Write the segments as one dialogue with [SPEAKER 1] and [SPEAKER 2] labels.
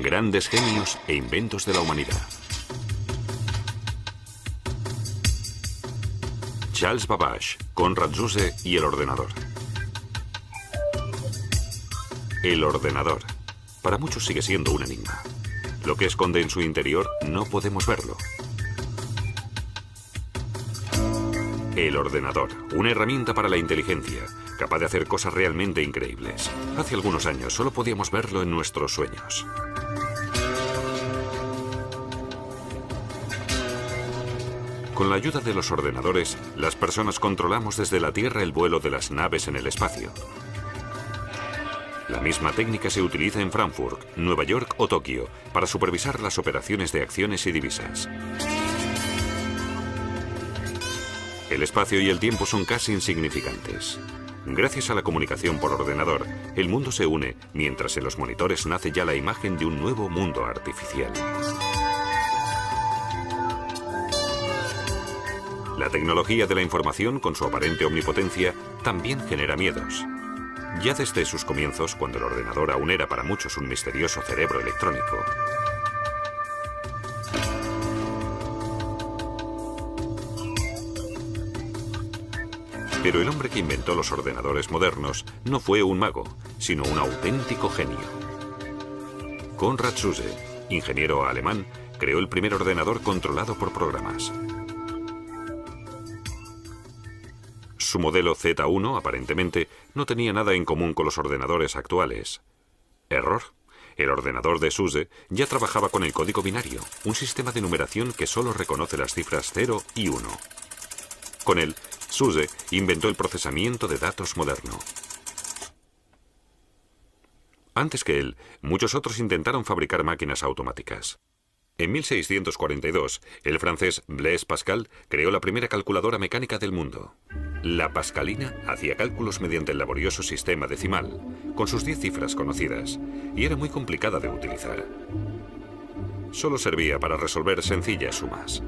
[SPEAKER 1] Grandes genios e inventos de la humanidad. Charles Babbage, Konrad Zuse y el ordenador. El ordenador. Para muchos sigue siendo un enigma. Lo que esconde en su interior no podemos verlo. El ordenador, una herramienta para la inteligencia, capaz de hacer cosas realmente increíbles. Hace algunos años solo podíamos verlo en nuestros sueños. Con la ayuda de los ordenadores, las personas controlamos desde la Tierra el vuelo de las naves en el espacio. La misma técnica se utiliza en Frankfurt, Nueva York o Tokio para supervisar las operaciones de acciones y divisas. El espacio y el tiempo son casi insignificantes. Gracias a la comunicación por ordenador, el mundo se une mientras en los monitores nace ya la imagen de un nuevo mundo artificial. La tecnología de la información, con su aparente omnipotencia, también genera miedos. Ya desde sus comienzos, cuando el ordenador aún era para muchos un misterioso cerebro electrónico. Pero el hombre que inventó los ordenadores modernos no fue un mago, sino un auténtico genio. Konrad Zuse, ingeniero alemán, creó el primer ordenador controlado por programas. Su modelo Z1, aparentemente, no tenía nada en común con los ordenadores actuales. Error. El ordenador de Zuse ya trabajaba con el código binario, un sistema de numeración que solo reconoce las cifras 0 y 1. Con él, Zuse inventó el procesamiento de datos moderno. Antes que él, muchos otros intentaron fabricar máquinas automáticas. En 1642, el francés Blaise Pascal creó la primera calculadora mecánica del mundo. La pascalina hacía cálculos mediante el laborioso sistema decimal, con sus 10 cifras conocidas, y era muy complicada de utilizar. Solo servía para resolver sencillas sumas.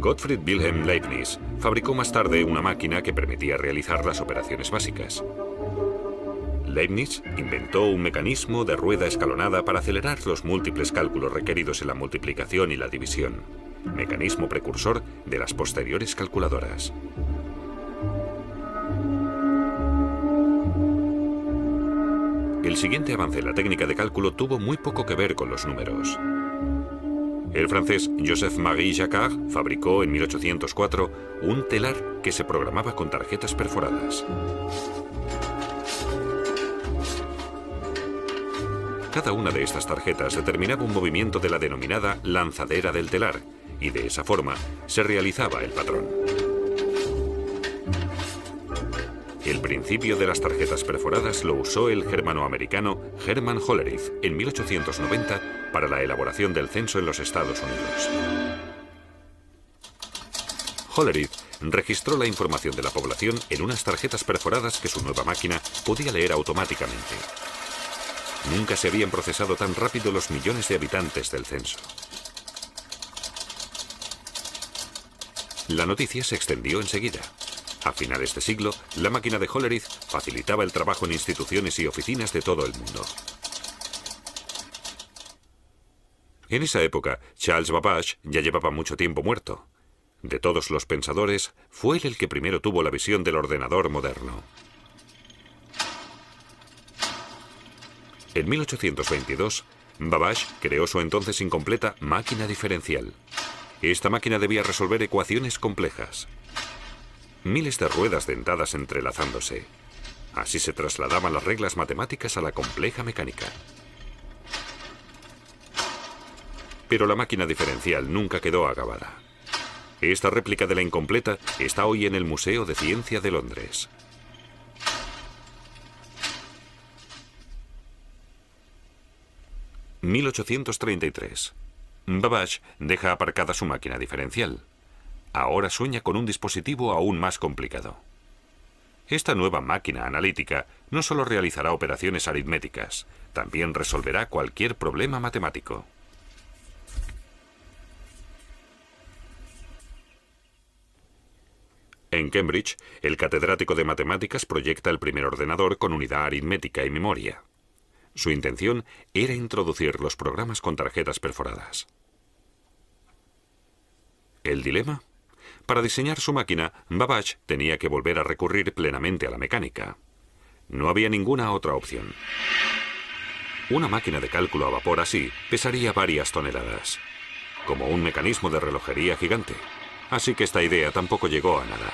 [SPEAKER 1] Gottfried Wilhelm Leibniz fabricó más tarde una máquina que permitía realizar las operaciones básicas. Leibniz inventó un mecanismo de rueda escalonada para acelerar los múltiples cálculos requeridos en la multiplicación y la división, mecanismo precursor de las posteriores calculadoras. El siguiente avance en la técnica de cálculo tuvo muy poco que ver con los números. El francés Joseph-Marie Jacquard fabricó en 1804 un telar que se programaba con tarjetas perforadas. Cada una de estas tarjetas determinaba un movimiento de la denominada lanzadera del telar, y de esa forma se realizaba el patrón. El principio de las tarjetas perforadas lo usó el germanoamericano Hermann Hollerith en 1890 para la elaboración del censo en los Estados Unidos. Hollerith registró la información de la población en unas tarjetas perforadas que su nueva máquina podía leer automáticamente. Nunca se habían procesado tan rápido los millones de habitantes del censo. La noticia se extendió enseguida. A finales de siglo, la máquina de Hollerith facilitaba el trabajo en instituciones y oficinas de todo el mundo. En esa época, Charles Babbage ya llevaba mucho tiempo muerto. De todos los pensadores, fue él el que primero tuvo la visión del ordenador moderno. En 1822, Babbage creó su entonces incompleta máquina diferencial. Esta máquina debía resolver ecuaciones complejas. Miles de ruedas dentadas entrelazándose. Así se trasladaban las reglas matemáticas a la compleja mecánica. Pero la máquina diferencial nunca quedó acabada. Esta réplica de la incompleta está hoy en el Museo de Ciencia de Londres. (1833) Babbage deja aparcada su máquina diferencial. Ahora sueña con un dispositivo aún más complicado. Esta nueva máquina analítica no solo realizará operaciones aritméticas, también resolverá cualquier problema matemático. En Cambridge, el catedrático de matemáticas proyecta el primer ordenador con unidad aritmética y memoria. Su intención era introducir los programas con tarjetas perforadas. ¿El dilema? Para diseñar su máquina, Babbage tenía que volver a recurrir plenamente a la mecánica. No había ninguna otra opción. Una máquina de cálculo a vapor así pesaría varias toneladas, como un mecanismo de relojería gigante. Así que esta idea tampoco llegó a nada.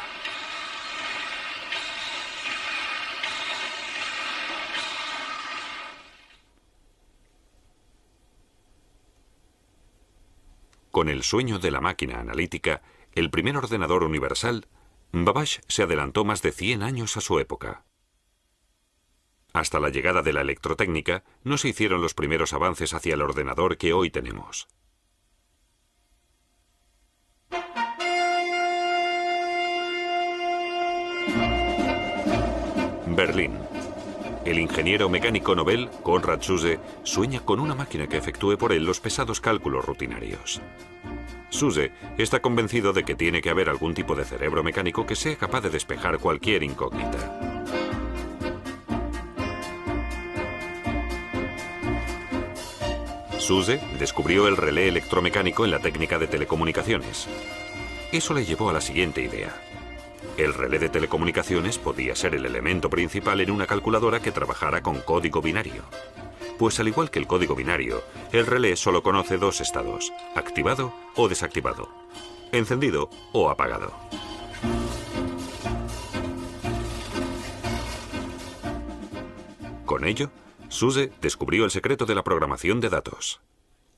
[SPEAKER 1] Con el sueño de la máquina analítica, el primer ordenador universal, Babbage se adelantó más de 100 años a su época. Hasta la llegada de la electrotécnica, no se hicieron los primeros avances hacia el ordenador que hoy tenemos. Berlín. El ingeniero mecánico Nobel, Konrad Zuse, sueña con una máquina que efectúe por él los pesados cálculos rutinarios. Zuse está convencido de que tiene que haber algún tipo de cerebro mecánico que sea capaz de despejar cualquier incógnita. Zuse descubrió el relé electromecánico en la técnica de telecomunicaciones. Eso le llevó a la siguiente idea. El relé de telecomunicaciones podía ser el elemento principal en una calculadora que trabajara con código binario. Pues al igual que el código binario, el relé solo conoce dos estados, activado o desactivado, encendido o apagado. Con ello, Zuse descubrió el secreto de la programación de datos.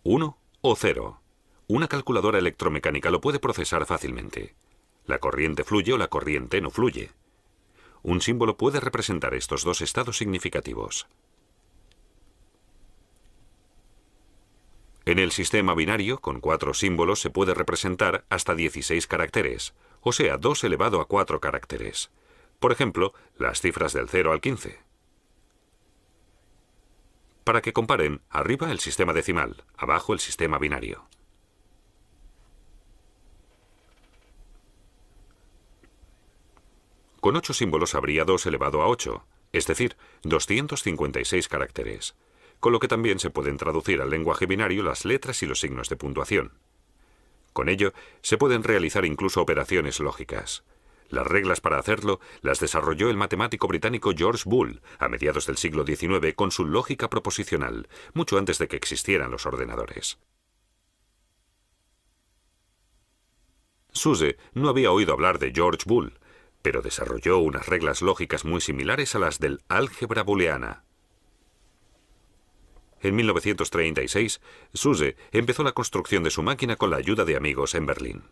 [SPEAKER 1] 1 o 0. Una calculadora electromecánica lo puede procesar fácilmente. La corriente fluye o la corriente no fluye. Un símbolo puede representar estos dos estados significativos. En el sistema binario, con 4 símbolos, se puede representar hasta 16 caracteres, o sea, 2 elevado a 4 caracteres. Por ejemplo, las cifras del 0 al 15. Para que comparen, arriba el sistema decimal, abajo el sistema binario. Con 8 símbolos habría 2 elevado a 8, es decir, 256 caracteres, con lo que también se pueden traducir al lenguaje binario las letras y los signos de puntuación. Con ello, se pueden realizar incluso operaciones lógicas. Las reglas para hacerlo las desarrolló el matemático británico George Boole a mediados del siglo XIX con su lógica proposicional, mucho antes de que existieran los ordenadores. Zuse no había oído hablar de George Boole, pero desarrolló unas reglas lógicas muy similares a las del álgebra booleana. En 1936, Zuse empezó la construcción de su máquina con la ayuda de amigos en Berlín.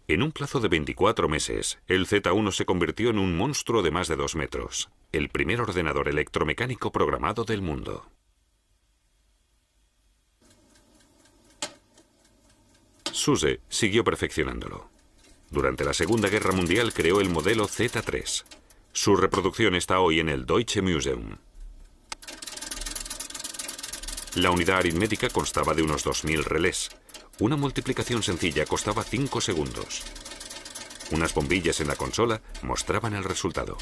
[SPEAKER 1] En un plazo de 24 meses, el Z1 se convirtió en un monstruo de más de 2 metros, el primer ordenador electromecánico programado del mundo. Zuse siguió perfeccionándolo. Durante la Segunda Guerra Mundial creó el modelo Z3. Su reproducción está hoy en el Deutsche Museum. La unidad aritmética constaba de unos 2000 relés. Una multiplicación sencilla costaba 5 segundos. Unas bombillas en la consola mostraban el resultado.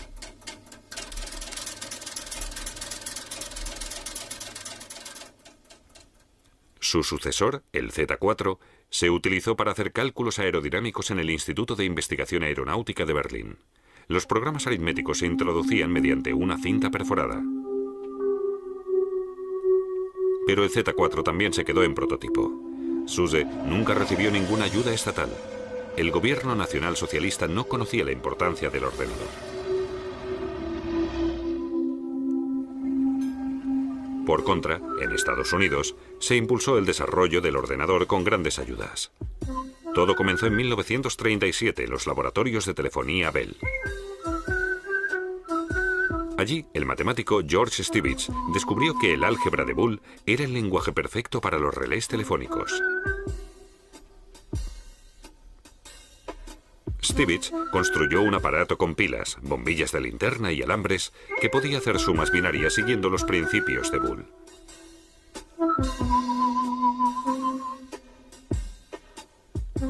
[SPEAKER 1] Su sucesor, el Z4, se utilizó para hacer cálculos aerodinámicos en el Instituto de Investigación Aeronáutica de Berlín. Los programas aritméticos se introducían mediante una cinta perforada. Pero el Z4 también se quedó en prototipo. Zuse nunca recibió ninguna ayuda estatal. El gobierno nacional socialista no conocía la importancia del ordenador. Por contra, en Estados Unidos, se impulsó el desarrollo del ordenador con grandes ayudas. Todo comenzó en 1937 en los laboratorios de telefonía Bell. Allí, el matemático George Stibitz descubrió que el álgebra de Boole era el lenguaje perfecto para los relés telefónicos. Stibitz construyó un aparato con pilas, bombillas de linterna y alambres que podía hacer sumas binarias siguiendo los principios de Boole.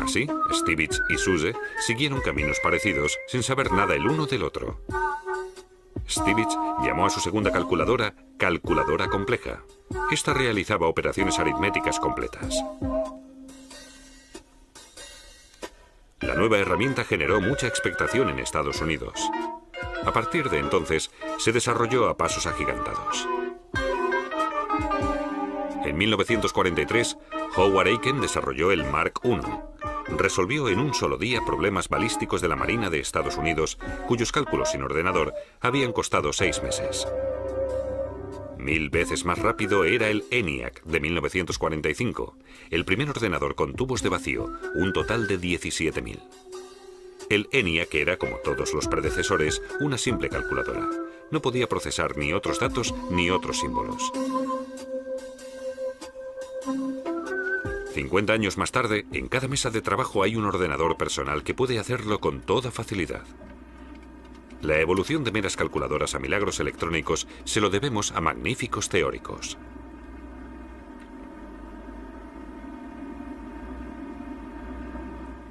[SPEAKER 1] Así Así, Stibitz y Zuse siguieron caminos parecidos sin saber nada el uno del otro. Stibitz llamó a su segunda calculadora calculadora compleja. Esta realizaba operaciones aritméticas completas. La nueva herramienta generó mucha expectación en Estados Unidos. A partir de entonces, se desarrolló a pasos agigantados. En 1943, Howard Aiken desarrolló el Mark I. Resolvió en un solo día problemas balísticos de la Marina de Estados Unidos, cuyos cálculos sin ordenador habían costado 6 meses. 1000 veces más rápido era el ENIAC de 1945, el primer ordenador con tubos de vacío, un total de 17.000. El ENIAC era, como todos los predecesores, una simple calculadora. No podía procesar ni otros datos ni otros símbolos. 50 años más tarde, en cada mesa de trabajo hay un ordenador personal que puede hacerlo con toda facilidad. La evolución de meras calculadoras a milagros electrónicos se lo debemos a magníficos teóricos.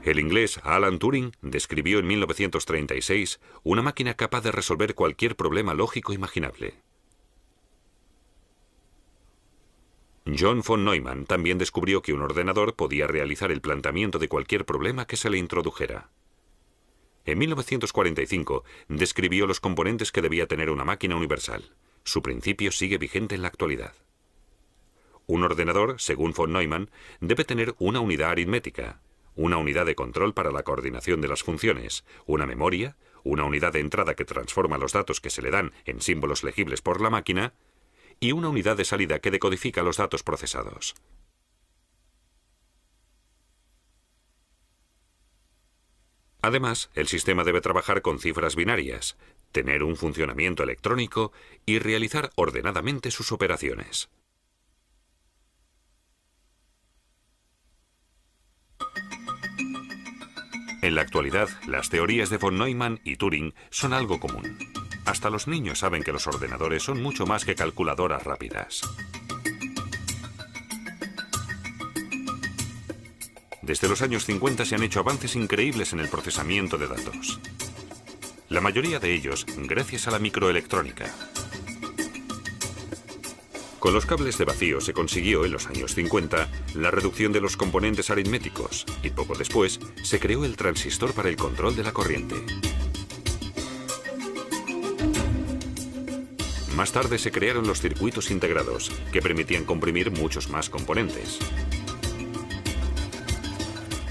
[SPEAKER 1] El inglés Alan Turing describió en 1936 una máquina capaz de resolver cualquier problema lógico imaginable. John von Neumann también descubrió que un ordenador podía realizar el planteamiento de cualquier problema que se le introdujera. En 1945 describió los componentes que debía tener una máquina universal. Su principio sigue vigente en la actualidad. Un ordenador, según von Neumann, debe tener una unidad aritmética, una unidad de control para la coordinación de las funciones, una memoria, una unidad de entrada que transforma los datos que se le dan en símbolos legibles por la máquina, y una unidad de salida que decodifica los datos procesados. Además, el sistema debe trabajar con cifras binarias, tener un funcionamiento electrónico y realizar ordenadamente sus operaciones. En la actualidad, las teorías de von Neumann y Turing son algo común. Hasta los niños saben que los ordenadores son mucho más que calculadoras rápidas. Desde los años 50 se han hecho avances increíbles en el procesamiento de datos. La mayoría de ellos gracias a la microelectrónica. Con los cables de vacío se consiguió en los años 50 la reducción de los componentes aritméticos y poco después se creó el transistor para el control de la corriente. Más tarde se crearon los circuitos integrados, que permitían comprimir muchos más componentes.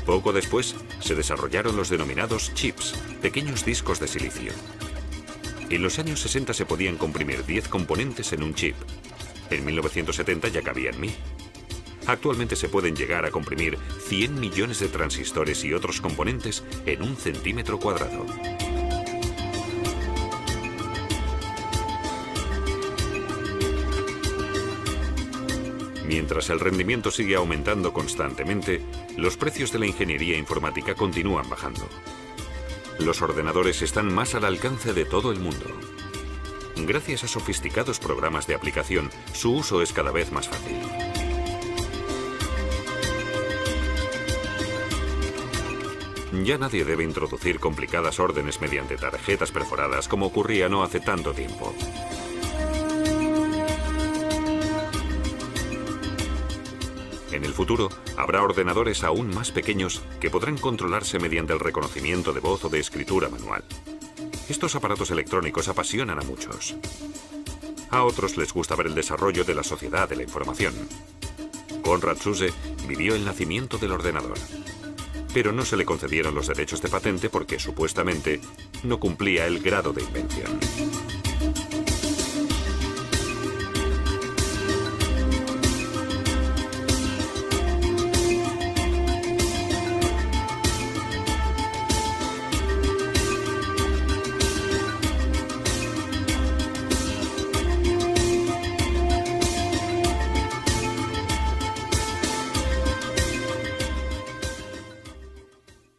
[SPEAKER 1] Poco después, se desarrollaron los denominados chips, pequeños discos de silicio. En los años 60 se podían comprimir 10 componentes en un chip. En 1970 ya cabían 1000. Actualmente se pueden llegar a comprimir 100 millones de transistores y otros componentes en 1 centímetro cuadrado. Mientras el rendimiento sigue aumentando constantemente, los precios de la ingeniería informática continúan bajando. Los ordenadores están más al alcance de todo el mundo. Gracias a sofisticados programas de aplicación, su uso es cada vez más fácil. Ya nadie debe introducir complicadas órdenes mediante tarjetas perforadas como ocurría no hace tanto tiempo. En el futuro, habrá ordenadores aún más pequeños que podrán controlarse mediante el reconocimiento de voz o de escritura manual. Estos aparatos electrónicos apasionan a muchos. A otros les gusta ver el desarrollo de la sociedad de la información. Konrad Zuse vivió el nacimiento del ordenador, pero no se le concedieron los derechos de patente porque supuestamente no cumplía el grado de invención.